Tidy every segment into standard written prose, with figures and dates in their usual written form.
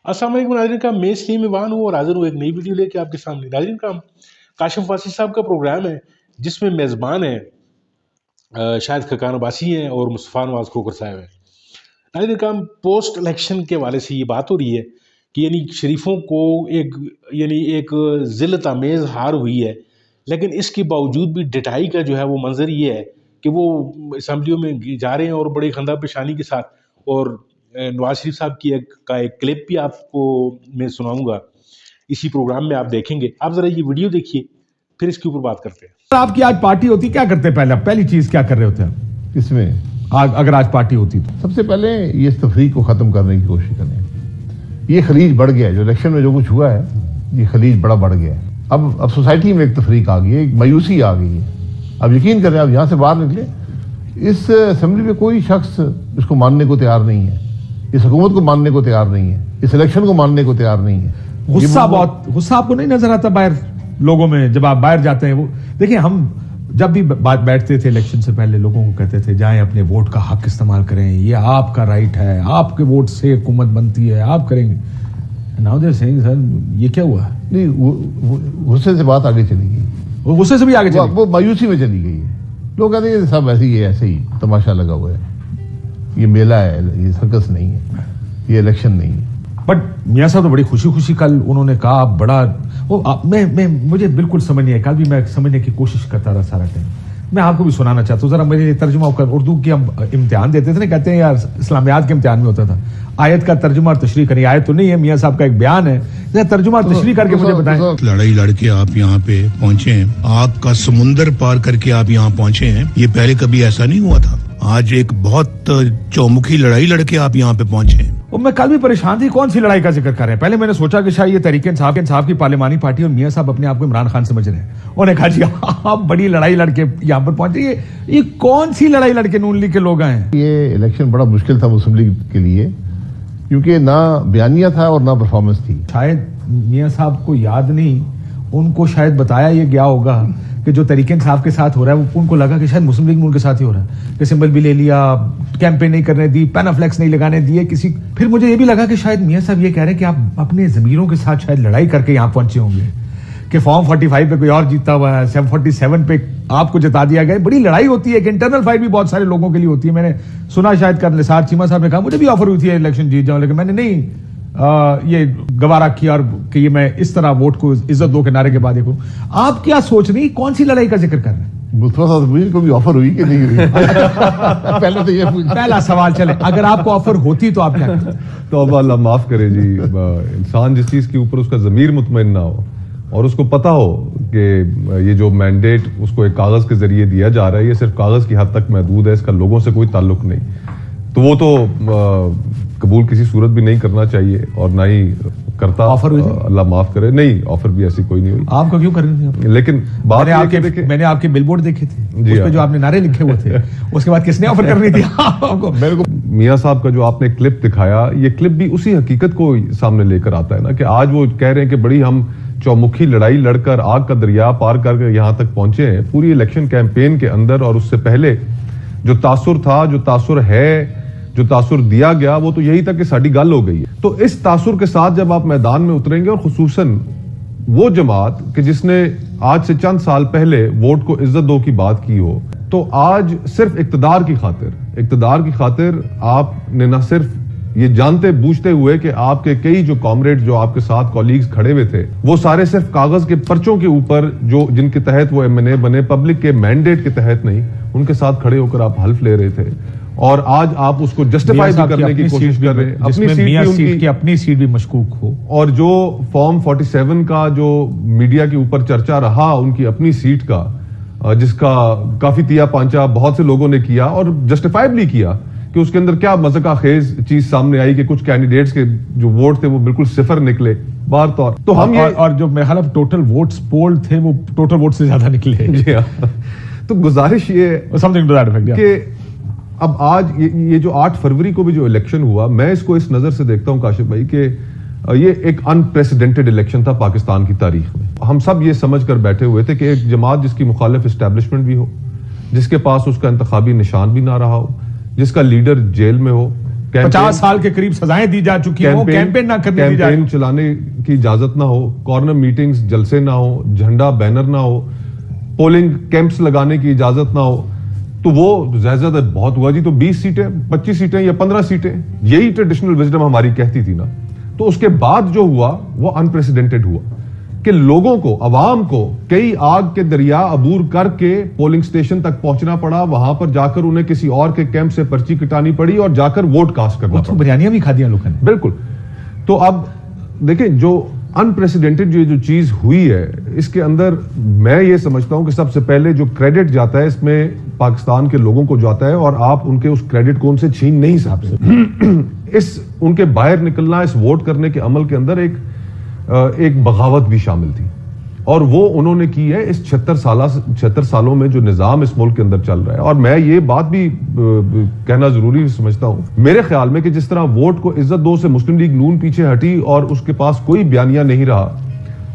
अस्सलाम वालेकुम नाज़रीन का मैं स्लीम ईवान हूँ और हाजिर हूँ एक नई वीडियो लेके आपके सामने। नाज़रीन का काशिफ वासी साहब का प्रोग्राम है जिसमें मेज़बान है शाहिद खकान अब्बासी हैं और मुस्तफ़ा नवाज़ खोखर साहब हैं। नाज़रीन का पोस्ट इलेक्शन के हवाले से ये बात हो रही है कि यानी शरीफों को एक ज़िल्लत आमेज़ हार हुई है, लेकिन इसके बावजूद भी डटाई का जो है वो मंजर ये है कि वो असम्बलियों में जा रहे हैं और बड़ी खंदा पेशानी के साथ। और नवाज शरीफ साहब की एक क्लिप भी आपको मैं सुनाऊंगा, इसी प्रोग्राम में आप देखेंगे। आप जरा ये वीडियो देखिए, फिर इसके ऊपर बात करते हैं। आपकी आज पार्टी होती क्या करते? पहली चीज क्या कर रहे होते हैं इसमें? अगर आज पार्टी होती तो सबसे पहले ये तफरीक को खत्म करने की कोशिश करें। ये खलीज बढ़ गया है, जो इलेक्शन में जो कुछ हुआ है ये खलीज बड़ा बढ़ गया है। अब सोसाइटी में एक तफरीक आ गई है, एक मायूसी आ गई है। अब यकीन करें, आप यहाँ से बाहर निकले, इस असेंबली में कोई शख्स इसको मानने को तैयार नहीं है, इस हुकूमत को मानने को तैयार नहीं है, इस इलेक्शन को मानने को तैयार नहीं है। गुस्सा आपको नहीं नजर आता बाहर लोगों में जब आप बाहर जाते हैं? वो देखिए, हम जब भी बैठते थे इलेक्शन से पहले लोगों को कहते थे जाएं अपने वोट का हक इस्तेमाल करें, ये आपका राइट है, आपके वोट से हुकूमत बनती है, आप करेंगे। नाउ दे सेइंग सर ये क्या हुआ? नहीं, गुस्से से बात आगे चली गई, वो गुस्से से भी आगे चली, वो मायूसी में चली गई है। लोग कहते हैं सब ऐसे ही तमाशा लगा हुआ है, ये मेला है, ये सर्कस नहीं है, ये इलेक्शन नहीं है। बट मियां साहब तो बड़ी खुशी कल उन्होंने कहा बड़ा मुझे बिल्कुल समझ नहीं आया। कल भी मैं समझने की कोशिश करता रहा सारा टाइम। मैं आपको भी सुनाना चाहता हूँ, जरा मेरे तर्जुमा कर। उर्दू की हम इम्तिहान देते थे ना, कहते हैं यार इस्लामियात के इम्तिहान में होता था आयत का तर्जुमा और तशरीह करें। आयत तो नहीं है, मियां साहब का एक बयान है, तर्जुमा और तशरीह करके मुझे बताएं। लड़ाई लड़के आप यहाँ पे पहुंचे हैं, आग का समुंदर पार करके आप यहाँ पहुंचे हैं, ये पहले कभी ऐसा नहीं हुआ था। आज एक बहुत चौमुखी लड़ाई लड़के आप यहाँ पे पहुंचे हैं। और मैं कल भी परेशान थी, कौन सी लड़ाई का जिक्र कर रहे हैं। पहले मैंने सोचा कि शायद ये तहरीक इंसाफ की पार्लिमानी पार्टी और मियां साहब अपने आप को इमरान खान समझ रहे हैं। उन्होंने कहा जी आप बड़ी लड़ाई लड़के यहाँ पर पहुंचे। ये कौन सी लड़ाई लड़के नून लीग के लोग आए? ये इलेक्शन बड़ा मुश्किल था मुस्लिम लीग के लिए, क्योंकि ना बयानिया था और ना परफॉर्मेंस थी। शायद मियां साहब को याद नहीं, उनको शायद बताया ये गया होगा कि जो तरीके इंसाफ के साथ हो रहा है, वो उनको लगा कि शायद मुस्लिम लीग में उनके साथ ही हो रहा है, कि सिंबल भी ले लिया, कैंपेन नहीं करने दी, पैनाफ्लेक्स नहीं लगाने दिए किसी। फिर मुझे ये भी लगा कि शायद मियां साहब ये कह रहे हैं कि आप अपने ज़मीरों के साथ शायद लड़ाई करके यहाँ पहुंचे होंगे, कि फॉर्म 45 पे कोई और जीता हुआ है, 47 पे आपको जिता दिया गया। बड़ी लड़ाई होती है, एक इंटरनल फाइट भी बहुत सारे लोगों के लिए होती है। मैंने सुना शायद कर निसार चीमा साहब ने कहा मुझे भी ऑफर हुई थी इलेक्शन जीत जाऊं, लेकिन मैंने नहीं ये गवारा किया और कि ये मैं इस तरह वोट को इज्जत दो के नारे के बाद देखो। आप क्या सोच रही, कौन सी लड़ाई का जिक्र कर रहे हैं? मुस्तफा साहब को भी ऑफर हुई कि नहीं हुई? पहले तो ये पहला सवाल चले, अगर आपको ऑफर होती तो आप क्या करते? तो अब अल्लाह माफ करे जी, इंसान जिस चीज के ऊपर उसका ज़मीर मुतमईन ना हो और उसको पता हो कि ये जो मैंडेट उसको एक कागज के जरिए दिया जा रहा है, ये सिर्फ कागज की हद तक महदूद है, इसका लोगों से कोई ताल्लुक नहीं, तो वो तो कबूल किसी सूरत भी नहीं करना चाहिए और ना ही करता। ऑफर हुई अल्लाह माफ करे, नहीं ऑफर भी ऐसी कोई नहीं हुई। आपको क्यों करनी थी? लेकिन मैंने आपके बिलबोर्ड देखे थे, उस पे जो आपने नारे लिखे हुए थे, उसके बाद किसने ऑफर करनी थी आपको? मेरे को मियां साहब का जो आपने क्लिप दिखाया, ये क्लिप भी उसी हकीकत को सामने लेकर आता है ना, कि आज वो कह रहे हैं कि बड़ी हम चौमुखी लड़ाई लड़कर आग का दरिया पार करके यहाँ तक पहुंचे हैं। पूरी इलेक्शन कैंपेन के अंदर और उससे पहले जो तासुर था, जो तासुर है, जो तासुर दिया गया, वो तो यही था कि साड़ी गल हो गई है। तो इस तासुर के साथ जब आप मैदान में उतरेंगे, और खुसूसन वो जमात कि जिसने आज से चंद साल पहले वोट को इज्जत दो की बात की हो, तो आज सिर्फ इक्तदार की खातिर आपने न सिर्फ ये जानते बूझते हुए कि आपके कई जो कॉमरेड जो आपके साथ कॉलीग्स खड़े हुए थे, वो सारे सिर्फ कागज के पर्चों के ऊपर जो जिनके तहत वो MNA बने, पब्लिक के मैंडेट के तहत नहीं, उनके साथ खड़े होकर आप हल्फ ले रहे थे। और आज आप उसको जस्टिफाई भी करने की कोशिश कर रहे हैं, अपनी सीट भी मशकूक हो। और जो फॉर्म 47 का जो मीडिया के ऊपर चर्चा रहा उनकी अपनी सीट का, जिसका काफी तिया पांचा बहुत से लोगों ने किया और जस्टिफाइबली किया, कि उसके अंदर क्या मज़ाक़ खेज चीज सामने आई कि कुछ कैंडिडेट्स के जो वोट थे वो बिल्कुल सिफर निकले बार तौर। तो हम और जो मेरे ख्याल टोटल वोट्स पोल थे वो टोटल वोट से ज्यादा निकले। जी हाँ। तो गुजारिश ये समथिंग टू दैट इफेक्ट कि अब आज ये जो 8 फरवरी को भी जो इलेक्शन हुआ, मैं इसको इस नजर से देखता हूं काशिफ भाई कि ये एक अनप्रेसिडेंटेड इलेक्शन था पाकिस्तान की तारीख में। हम सब ये समझ कर बैठे हुए थे कि एक जमात जिसकी मुखालिफ एस्टेब्लिशमेंट भी हो, जिसके पास उसका इंतखाबी निशान भी ना रहा हो, जिसका लीडर जेल में हो, 50 साल के करीब सजाएं दी जा चुकी हो, कैंपेन ना करने दी जाए, कैंपेन चलाने की इजाजत ना हो, कॉर्नर मीटिंग्स जलसे ना हो, झंडा बैनर ना हो, पोलिंग कैंप्स लगाने की इजाजत ना हो, तो वो ज्यादा बहुत हुआ जी, तो 20 सीटें 25 सीटें या 15 सीटें, यही ट्रेडिशनल विजडम हमारी कहती थी ना। तो उसके बाद जो हुआ वो अनप्रेसिडेंटेड हुआ कि लोगों को, अवाम को कई आग के दरिया अबूर करके पोलिंग स्टेशन तक पहुंचना पड़ा, वहां पर जाकर उन्हें किसी और के कैंप से पर्ची कटानी पड़ी और जाकर वोट कास्ट करना पड़ा। बिरयानियां भी खा दिया लोगों ने। बिल्कुल। तो अब देखें, जो अनप्रेसिडेंटेड जो चीज हुई है, इसके अंदर मैं ये समझता हूं कि सबसे पहले जो क्रेडिट जाता है इसमें पाकिस्तान के लोगों को जाता है, और आप उनके उस क्रेडिट को उनसे छीन नहीं सकते। इस उनके बाहर निकलना, इस वोट करने के अमल के अंदर एक बगावत भी शामिल थी, और वो उन्होंने की है इस 76 सालों में जो निजाम इस मुल्क के अंदर चल रहा है। और मैं ये बात भी कहना जरूरी समझता हूं, मेरे ख्याल में कि जिस तरह वोट को इज्जत दो से मुस्लिम लीग नून पीछे हटी और उसके पास कोई बयानिया नहीं रहा,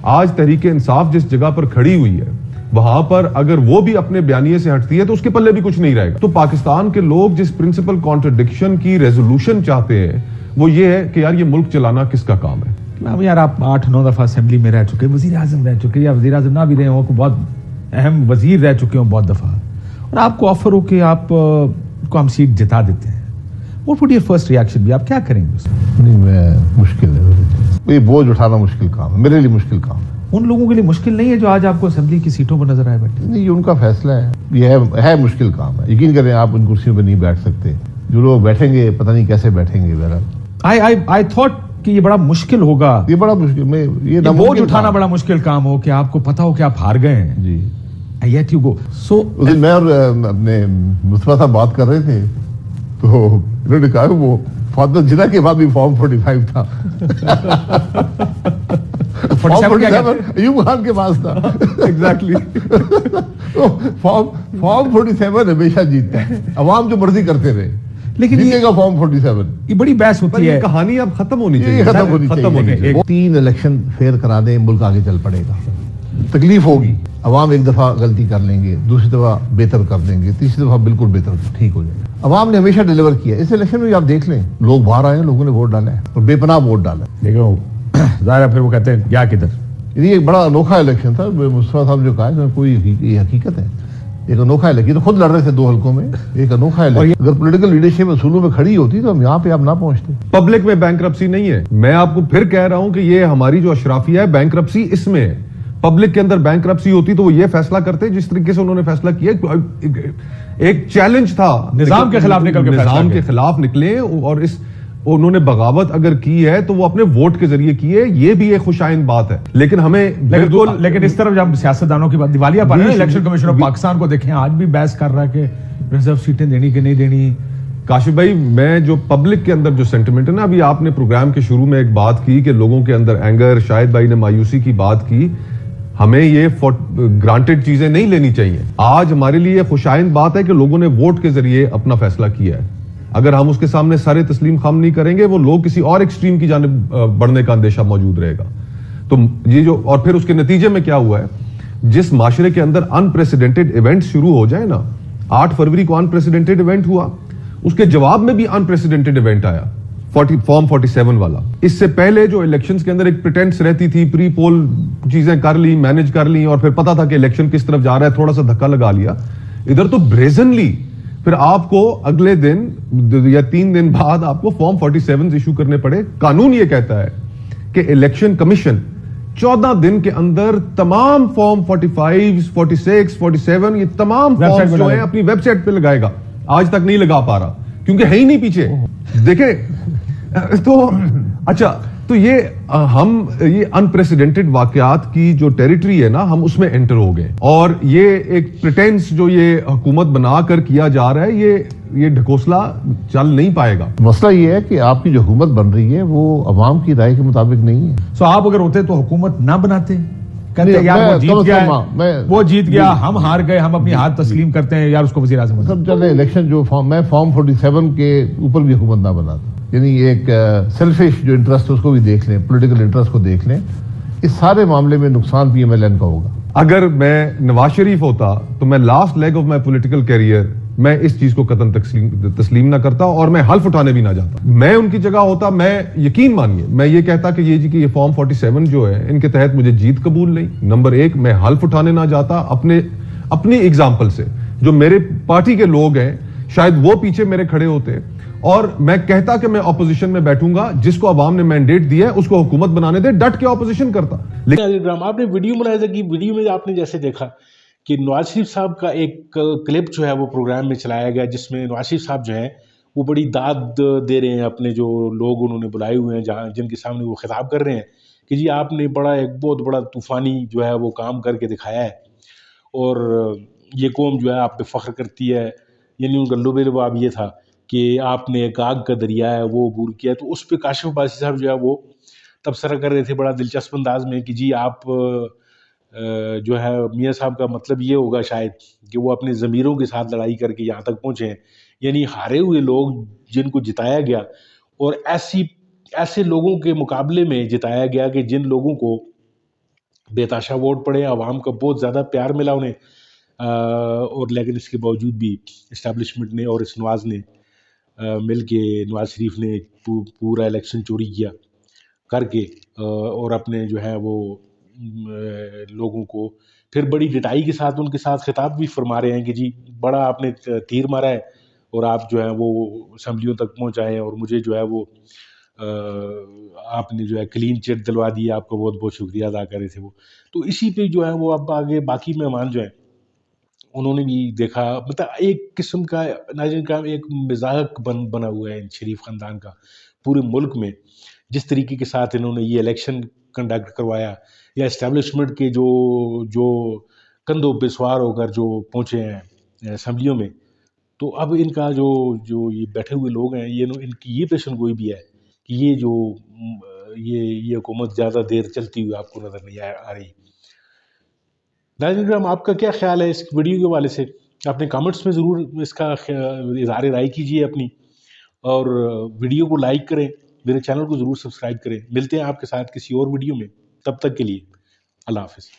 आज तहरीक इंसाफ जिस जगह पर खड़ी हुई है वहां पर अगर वो भी अपने बयानिए से हटती है तो उसके पल्ले भी कुछ नहीं रहेगा। तो पाकिस्तान के लोग जिस प्रिंसिपल कॉन्ट्रडिक्शन की रेजोल्यूशन चाहते हैं वो ये है कि यार ये मुल्क चलाना किसका काम है। अब यार आप 8-9 दफा असेंबली में रह चुके, वजीर आजम रह चुके, या वजीर आजम ना भी रहे हो, बहुत अहम वजीर रह चुके हो बहुत दफा, और आपको ऑफर हो कि आप को हम सीट जिता देते हैं, what would your first reaction भी, आप क्या करेंगे? नहीं, मैं मुश्किल है, ये बोझ उठाना मुश्किल काम है, मेरे लिए मुश्किल काम है। उन लोगों के लिए मुश्किल नहीं है जो आज आपको असेंबली की सीटों पर नजर आए बैठे? नहीं, ये उनका फैसला है, ये है मुश्किल काम है। यकीन करें आप उन कुर्सियों पर नहीं बैठ सकते, जो लोग बैठेंगे पता नहीं कैसे बैठेंगे। बहरहाल आई थॉट कि ये बड़ा मुश्किल होगा, ये बड़ा मुश्किल में ये बोझ उठाना बड़ा मुश्किल काम हो कि आपको पता हो कि आप हार गए हैं जी। Yet you go. So उस दिन मैं और अपने मुस्तफा साहब बात कर रहे थे तो इन्होंने कहा वो फातिमा जिन्ना के बाद भी फॉर्म 45 था। फॉर्म 47 अयूब खान के पास था। एग्जैक्टली। तो फॉर्म 47 हमेशा जीतता है, अवाम जो मर्जी करते रहे, लेकिन जीतेगा फॉर्म 47। ये बड़ी बहस होती है, कहानी अब खत्म होनी चाहिए, खत्म होनी चाहिए। 3 इलेक्शन फेयर करा दें, मुल्क आगे चल पड़ेगा। तकलीफ होगी, अवाम एक दफा गलती कर लेंगे, दूसरी दफा बेहतर कर देंगे, तीसरी दफा बिल्कुल बेहतर ठीक हो जाएगा। अवाम ने हमेशा डिलीवर किया। इस इलेक्शन में आप देख लें, लोग बाहर आए, लोगों ने वोट डाला है और बेपनाह वोट डाला है। देखो ज़ाहिर है, फिर वो कहते हैं क्या किधर। ये एक बड़ा अनोखा इलेक्शन था। मुस्तफा साहब जो कहा कोई हकीकत है, एक अनोखा इलेक्शन। तो खुद लड़ रहे थे 2 हल्कों में, एक अनोखा इलेक्शन। अगर पॉलिटिकल लीडरशिप असूलों में खड़ी होती तो हम यहाँ पे आप ना पहुंचते। पब्लिक में बैंक्रप्सी नहीं है। मैं आपको फिर कह रहा हूं कि ये हमारी जो अशराफिया है, बैंक्रप्सी इसमें है। पब्लिक के अंदर बैंक्रप्सी होती तो वो ये फैसला करते जिस तरीके से उन्होंने फैसला किया। एक चैलेंज था, निजाम के खिलाफ निकल के, निजाम के खिलाफ निकले, और उन्होंने बगावत अगर की है तो वो अपने वोट के जरिए की है। ये भी एक खुशाइन बात है। लेकिन हमें बिल्कुल, लेकिन इस तरफ जब सियासतदानों की बात दिवालिया पर इलेक्शन कमीशन ऑफ पाकिस्तान को देखें, आज भी बहस कर रहा है कि रिजर्व सीटें देनी कि नहीं देनी। काशिफ भाई, मैं जो पब्लिक के अंदर जो सेंटिमेंट है ना, अभी आपने प्रोग्राम के शुरू में एक बात की कि लोगों के अंदर एंगर, शाहिद भाई ने मायूसी की बात की। हमें ये ग्रांटेड चीजें नहीं लेनी चाहिए। आज हमारे लिए खुशाइन बात है कि लोगों ने वोट के जरिए अपना फैसला किया है। अगर हम उसके सामने सारे तस्लीम खाम नहीं करेंगे, वो लोग किसी और एक्सट्रीम की जानिब बढ़ने का अंदेशा मौजूद रहेगा। तो ये जो, और फिर उसके नतीजे में क्या हुआ है, जिस माशरे के अंदर अनप्रेसिडेंटेड इवेंट शुरू हो जाए ना, 8 फरवरी को अनप्रेसिडेंटेड इवेंट हुआ, उसके जवाब में भी अनप्रेसिडेंटेड इवेंट आया, फॉर्म 47 वाला। इससे पहले जो इलेक्शंस के अंदर एक प्रिटेंस रहती थी, प्री पोल चीजें कर ली, मैनेज कर ली, और फिर पता था कि इलेक्शन किस तरफ जा रहा है, थोड़ा सा धक्का लगा लिया। इधर तो ब्रेजनली फिर आपको अगले दिन या 3 दिन बाद आपको फॉर्म 47 इशू करने पड़े। कानून ये कहता है कि इलेक्शन कमीशन 14 दिन के अंदर तमाम फॉर्म 45, 46, 47 ये तमाम फॉर्म जो है अपनी वेबसाइट पे लगाएगा। आज तक नहीं लगा पा रहा क्योंकि है ही नहीं पीछे। देखे तो अच्छा, तो ये ये अनप्रेसिडेंटेड वाकयात की जो टेरिटरी है ना, हम उसमें एंटर हो गए। और ये एक प्रिटेंस जो ये हुकूमत बनाकर किया जा रहा है, ये ढकोसला चल नहीं पाएगा। मसला ये है कि आपकी जो हुकूमत बन रही है वो अवाम की राय के मुताबिक नहीं है। सो आप अगर होते तो हुकूमत ना बनाते, कहते यार वो जीत गया, वो जीत गया, हम हार गए, हम अपनी हार तस्लीम करते हैं, यार उसको वज़ीर आज़म सब चले इलेक्शन जो मैं फॉर्म 47 के ऊपर भी हुकूमत ना बनाता। यानी एक सेल्फिश जो इंटरेस्ट है उसको भी देख लें, पॉलिटिकल इंटरेस्ट को देख लें। इस सारे मामले में नुकसान PMLN का होगा। अगर मैं नवाज शरीफ होता तो मैं last leg of my political career میں اس چیز کو قطعاً تسلیم نہ کرتا اور میں حلف اٹھانے بھی نہ جاتا. میں ان کی جگہ ہوتا, میں یقین مانیے میں یہ کہتا کہ یہ فارم 47 جو ہے ان کے تحت مجھے جیت قبول نہیں. نمبر ایک, میں حلف اٹھانے نہ جاتا. اپنی اگزامپل سے جو میرے پارٹی کے لوگ ہیں شاید وہ پیچھے میرے کھڑے ہوتے, اور میں کہتا کہ میں اپوزیشن میں بیٹھوں گا, جس کو عوام نے مینڈیٹ دیا ہے اس کو حکومت بنانے دے, ڈٹ کے اپوزیشن کرتا. لیکن آپ نے ویڈیو ملاحظہ کی, ویڈیو میں آپ نے جیسے دیکھا کہ نواز شریف صاحب کا ایک کلپ جو ہے وہ پروگرام میں چلایا گیا, جس میں نواز شریف صاحب جو ہیں وہ بڑی داد دے رہے ہیں اپنے جو لوگ انہوں نے بلائے ہوئے ہیں, جن کے سامنے وہ خطاب کر رہے ہیں کہ جی آپ نے ایک بہت بڑا طوفانی جو ہے وہ کام کر کے دکھایا ہے, اور یہ قوم جو ہے آپ پہ فخر کرتی ہے. یعنی ان کا لب لباب یہ تھا کہ آپ نے ایک آگ کا دریا ہے وہ عبور کیا. تو اس پہ کاشف عباسی صاحب جو ہے وہ تبصرہ کر رہے تھے بڑا دلچسپ انداز میں کہ جی آپ جو ہے میاں صاحب کا مطلب یہ ہوگا شاید کہ وہ اپنے ضمیروں کے ساتھ لڑائی کر کے یہاں تک پہنچے ہیں. یعنی ہارے ہوئے لوگ جن کو جتایا گیا, اور ایسے لوگوں کے مقابلے میں جتایا گیا کہ جن لوگوں کو بے تاشا ووٹ پڑے, عوام کا بہت زیادہ پیار ملا انہیں, اور لیکن اس کے باوجود بھی اسٹیبلشمنٹ نے اور اس نواز نے مل کے, نواز شریف نے پورا الیکشن چوری کیا کر کے, اور اپنے جو ہے وہ لوگوں کو پھر بڑی ڈٹائی کے ساتھ ان کے ساتھ خطاب بھی فرما رہے ہیں کہ جی بڑا آپ نے تیر مارا ہے اور آپ جو ہے وہ اسمبلیوں تک پہنچائے, اور مجھے جو ہے وہ آپ نے جو ہے کلین چٹ دلوا دی, آپ کا بہت بہت شکریہ ادا کر رہے تھے وہ. تو اسی پہ جو ہے وہ اب آگے باقی مہمان جو ہیں انہوں نے بھی دیکھا, مطلب ایک قسم کا ناظرین کا ایک مذاق بنا ہوا ہے ان شریف خاندان کا پورے ملک میں, جس طریقے کے ساتھ انہوں نے یہ الیکشن کنڈکٹ کروایا, یا اسٹیبلشمنٹ کے جو کندھوں پہ سوار ہو کر جو پہنچے ہیں اسمبلیوں میں. تو اب ان کا جو یہ بیٹھے ہوئے لوگ ہیں, ان کی یہ پیشن گوئی بھی ہے کہ یہ حکومت زیادہ دیر چلتی ہوئی آپ کو نظر نہیں آ رہی. ناظرین کرام, آپ کا کیا خیال ہے اس ویڈیو کے حوالے سے؟ اپنے کامنٹس میں ضرور اس کا اظہار رائے کیجیے اپنی, اور ویڈیو کو لائک کریں, میرے چینل کو ضرور سبسکرائب کریں. ملتے ہیں آپ کے ساتھ کسی اور ویڈیو میں, تب تک کے لیے اللہ حافظ.